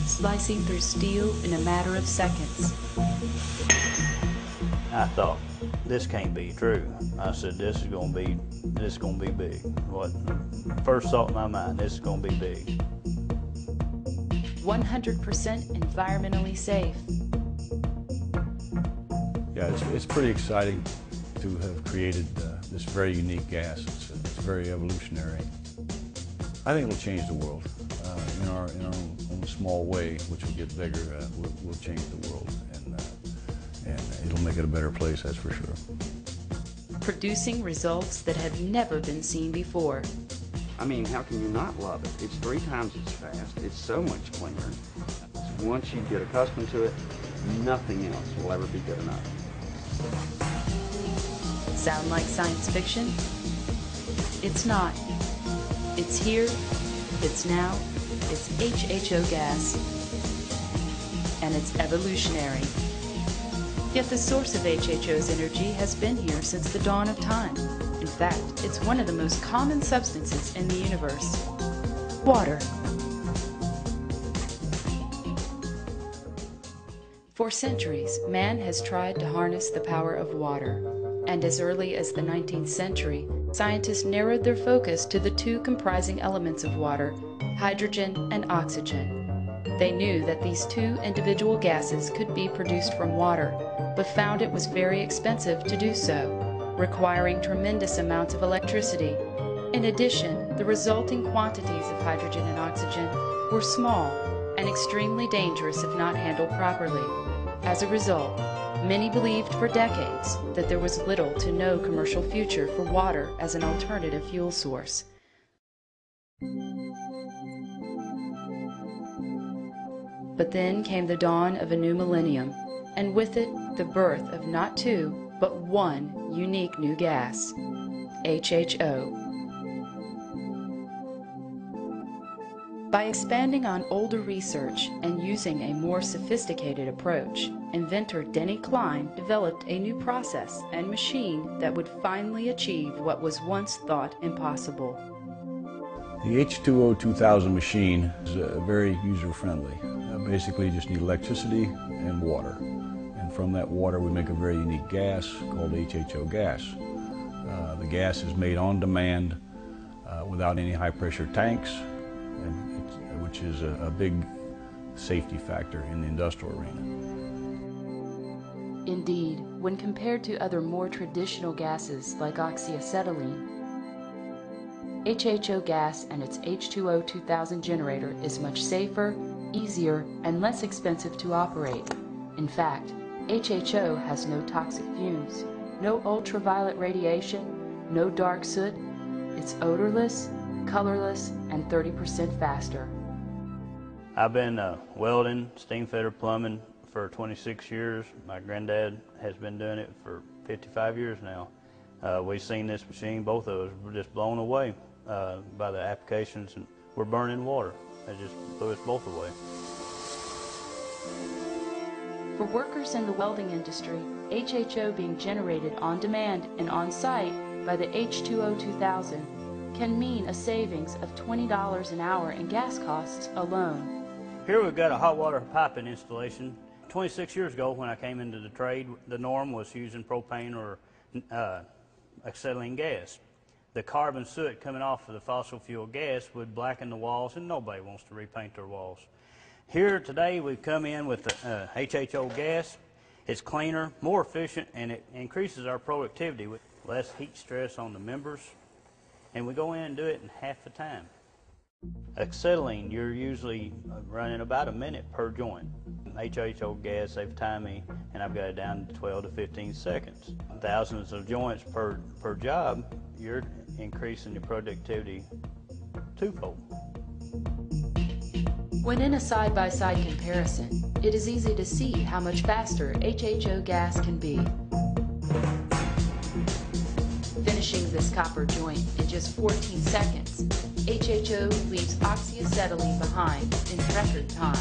slicing through steel in a matter of seconds. I thought, this can't be true. I said, this is gonna be big. What first thought in my mind, this is gonna be big. 100% environmentally safe. Yeah, it's pretty exciting to have created this very unique gas. It's very evolutionary. I think it'll change the world. In our own small way, which will get bigger, we'll change the world, and it'll make it a better place, that's for sure. Producing results that have never been seen before. I mean, how can you not love it? It's 3 times as fast. It's so much cleaner. Once you get accustomed to it, nothing else will ever be good enough. Sound like science fiction? It's not. It's here, it's now, it's HHO gas, and it's evolutionary. Yet the source of HHO's energy has been here since the dawn of time. In fact, it's one of the most common substances in the universe. Water. For centuries, man has tried to harness the power of water. And as early as the 19th century, scientists narrowed their focus to the 2 comprising elements of water, hydrogen and oxygen. They knew that these 2 individual gases could be produced from water, but found it was very expensive to do so, requiring tremendous amounts of electricity. In addition, the resulting quantities of hydrogen and oxygen were small and extremely dangerous if not handled properly. As a result, many believed for decades that there was little to no commercial future for water as an alternative fuel source. But then came the dawn of a new millennium, and with it the birth of not 2, but 1 unique new gas, HHO. By expanding on older research and using a more sophisticated approach, inventor Denny Klein developed a new process and machine that would finally achieve what was once thought impossible. The H2O 2000 machine is very user-friendly. Basically, you just need electricity and water. And from that water, we make a very unique gas called HHO gas. The gas is made on demand without any high-pressure tanks, which is a big safety factor in the industrial arena. Indeed, when compared to other more traditional gases like oxyacetylene, HHO gas and its H2O 2000 generator is much safer, easier, and less expensive to operate. In fact, HHO has no toxic fumes, no ultraviolet radiation, no dark soot. It's odorless, colorless, and 30% faster. I've been welding, steam fitter, plumbing for 26 years. My granddad has been doing it for 55 years now. We've seen this machine, both of us were just blown away by the applications, and we're burning water. It just blew us both away. For workers in the welding industry, HHO being generated on demand and on site by the H2O 2000 can mean a savings of $20 an hour in gas costs alone. Here we've got a hot water piping installation. 26 years ago when I came into the trade, the norm was using propane or acetylene gas. The carbon soot coming off of the fossil fuel gas would blacken the walls, and nobody wants to repaint their walls. Here today we've come in with the HHO gas. It's cleaner, more efficient, and it increases our productivity with less heat stress on the members. And we go in and do it in half the time. Acetylene, you're usually running about a minute per joint. HHO gas, they've timed me, and I've got it down to 12 to 15 seconds. Thousands of joints per job, you're increasing your productivity twofold. When in a side-by-side comparison, it is easy to see how much faster HHO gas can be. Finishing this copper joint in just 14 seconds, HHO leaves oxyacetylene behind in record time.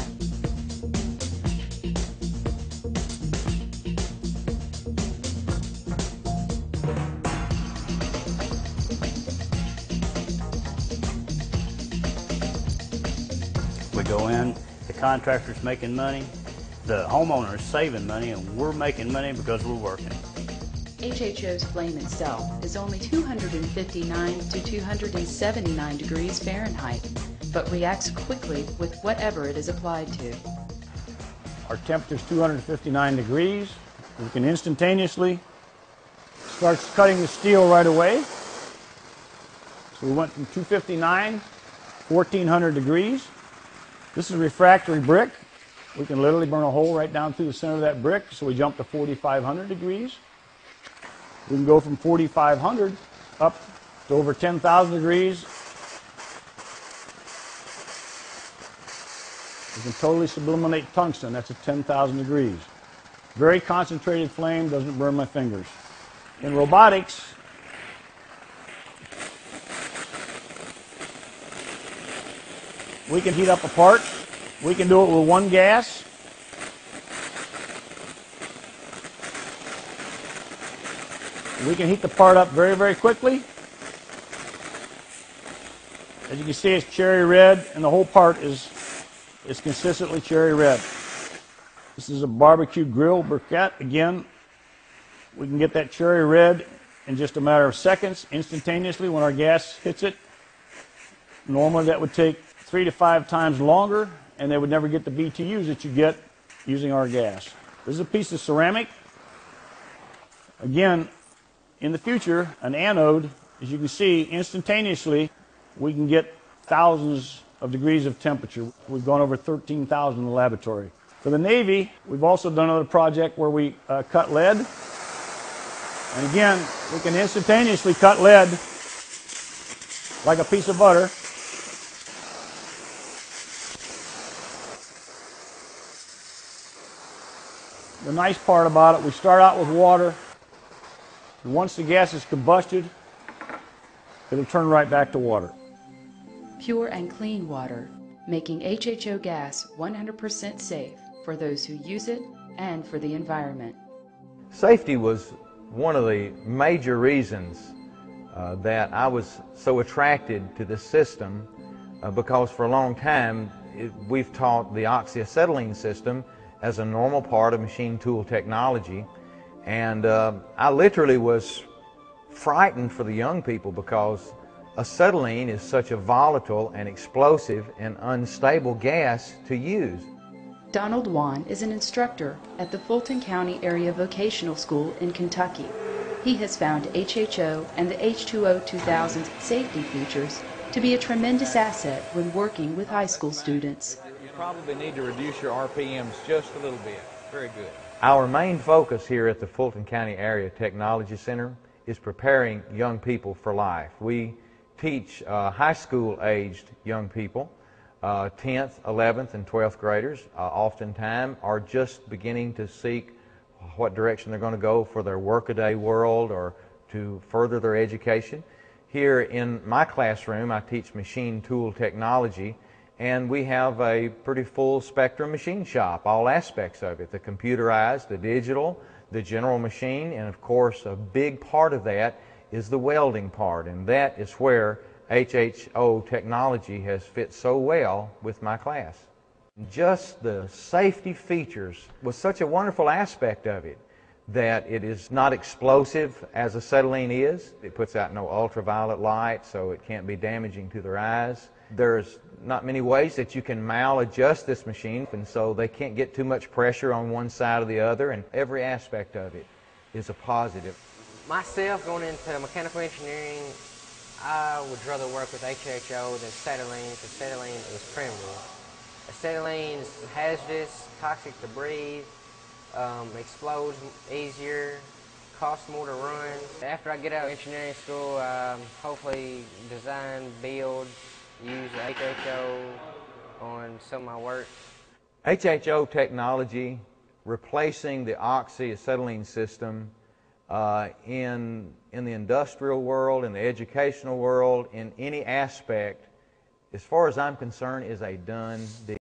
We go in, the contractor's making money, the homeowner is saving money, and we're making money because we're working. HHO's flame itself is only 259 to 279 degrees Fahrenheit, but reacts quickly with whatever it is applied to. Our temperature is 259 degrees. We can instantaneously start cutting the steel right away. So we went from 259, 1400 degrees. This is refractory brick. We can literally burn a hole right down through the center of that brick, so we jump to 4500 degrees. We can go from 4500 up to over 10,000 degrees. We can totally sublimate tungsten. That's at 10,000 degrees. Very concentrated flame, doesn't burn my fingers. In robotics, we can heat up a part. We can do it with one gas. We can heat the part up very, very quickly. As you can see, it's cherry red, and the whole part is consistently cherry red. This is a barbecue grill briquette. Again, we can get that cherry red in just a matter of seconds, instantaneously when our gas hits it. Normally that would take 3 to 5 times longer, and they would never get the BTUs that you get using our gas. This is a piece of ceramic. Again, in the future, an anode, as you can see, instantaneously, we can get thousands of degrees of temperature. We've gone over 13,000 in the laboratory. For the Navy, we've also done another project where we cut lead. And again, we can instantaneously cut lead like a piece of butter. The nice part about it, we start out with water. And once the gas is combusted, it'll turn right back to water. Pure and clean water, making HHO gas 100% safe for those who use it and for the environment. Safety was one of the major reasons that I was so attracted to this system because for a long time we've taught the oxyacetylene system as a normal part of machine tool technology, and I literally was frightened for the young people because acetylene is such a volatile and explosive and unstable gas to use. Donald Wan is an instructor at the Fulton County Area Vocational School in Kentucky. He has found HHO and the H2O 2000's safety features to be a tremendous asset when working with high school students. You probably need to reduce your RPMs just a little bit. Very good. Our main focus here at the Fulton County Area Technology Center is preparing young people for life. We teach high school aged young people, 10th, 11th, and 12th graders oftentimes are just beginning to seek what direction they're going to go for their workaday world or to further their education. Here in my classroom, I teach machine tool technology, and we have a pretty full spectrum machine shop, all aspects of it, the computerized, the digital, the general machine, and of course a big part of that is the welding part, and that is where HHO technology has fit so well with my class. Just the safety features was such a wonderful aspect of it, that it is not explosive as acetylene is. It puts out no ultraviolet light, so it can't be damaging to their eyes. There's not many ways that you can maladjust this machine, and so they can't get too much pressure on one side or the other, and every aspect of it is a positive. Myself, going into mechanical engineering, I would rather work with HHO than acetylene, because acetylene is primitive. Acetylene is hazardous, toxic to breathe, explodes easier, costs more to run. After I get out of engineering school, hopefully design, build, use HHO on some of my work. HHO technology replacing the oxyacetylene system in the industrial world, in the educational world, in any aspect, as far as I'm concerned, is a done deal.